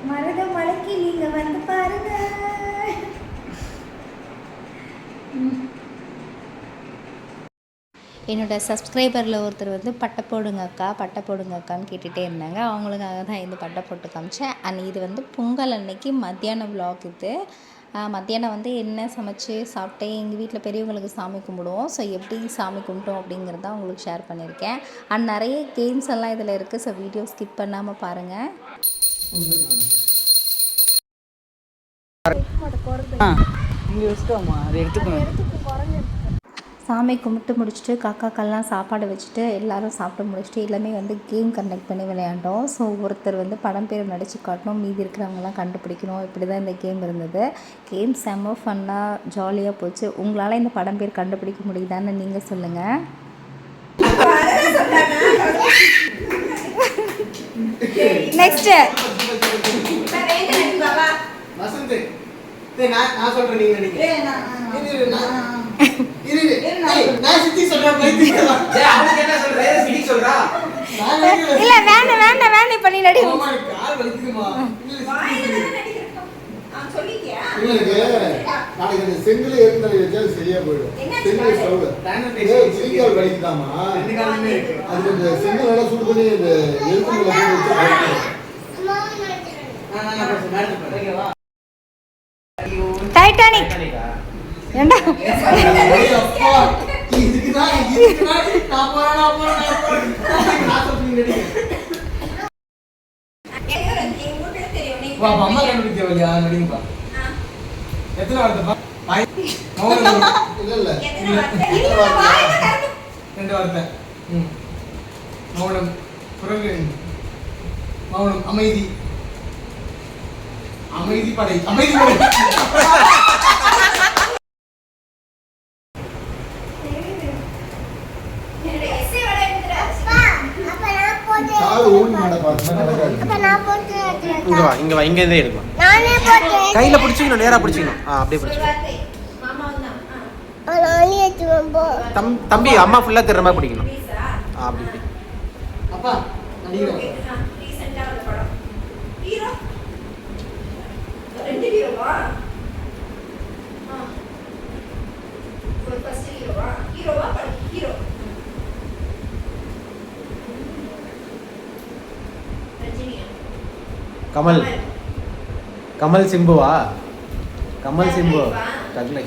மருதமலைக்கு நீங்க வந்து பாருங்க. என்னோட சப்ஸ்கிரைபரில் ஒருத்தர் வந்து பட்டை போடுங்க அக்கான்னு கேட்டுகிட்டே இருந்தாங்க. அவங்களுக்காக தான் இந்த பட்டை போட்டு காமிச்சேன். அண்ட் இது வந்து பொங்கல் அன்னைக்கு மத்தியான விலாக் இது. மத்தியானம் வந்து என்ன சமைச்சு சாப்பிட்டேன், எங்கள் வீட்டில் பெரியவங்களுக்கு சாமி கும்பிடுவோம். ஸோ எப்படி சாமி கும்பிட்டோம் அப்படிங்கிறத உங்களுக்கு ஷேர் பண்ணியிருக்கேன். அண்ட் நிறைய கேம்ஸ் எல்லாம் இதில் இருக்குது. ஸோ வீடியோ ஸ்கிப் பண்ணாமல் பாருங்கள். சாமி கும்பிட்டு முடிச்சுட்டு காக்காக்கெல்லாம் சாப்பாடு வச்சுட்டு எல்லோரும் சாப்பிட்டு முடிச்சுட்டு எல்லாமே வந்து கேம் கண்டக்ட் பண்ணி விளையாண்டோம். ஸோ ஒருத்தர் வந்து படம் பேர் நடித்து காட்டணும், மீதி இருக்கிறவங்களாம் கண்டுபிடிக்கணும். இப்படி தான் இந்த கேம் இருந்தது. கேம் செம்ம ஃபன்னாக ஜாலியாக போச்சு. உங்களால் இந்த படம் பேர் கண்டுபிடிக்க முடியுதான்னு நீங்கள் சொல்லுங்கள். நெக்ஸ்ட்டு நான் சொல்றேன், இல்ல வேண்டாம் இப்ப நீ நடி. செங்கல் ஏற்கனவே வச்சா சரியா போயிடும். செங்கல் ஸ்டவ்ல செங்கல் வலிக்குதாமா, அது கொஞ்சம் செங்கல் நல்லா சுடு பண்ணி இந்த எலும்புல வச்சு டைட்டானிக் ஏண்டா அம்மா கண்டுபிடிக்கவில்லையா? நடிங்கப்பா. எத்தனை வார்த்தைப்பா? இல்ல ரெண்டு வார்த்தை. மௌனம், குரங்கு, மௌனம், அமைதி, அமைதி படை, அமைதி படை. இங்க வா, இங்க இருந்தே எடுக்கலாம். கையில பிடிச்சிக்கணும், நேரா பிடிச்சிக்கணும். அப்படியே பிடிச்சிக்கணும். தம்பி அம்மா ஃபுல்லா தெரியற மாதிரி பிடிக்கணும். அப்படி அப்பா நடிக்கிறோம். கமல் சிம்புவா? கமல் சிம்பு தக்லை.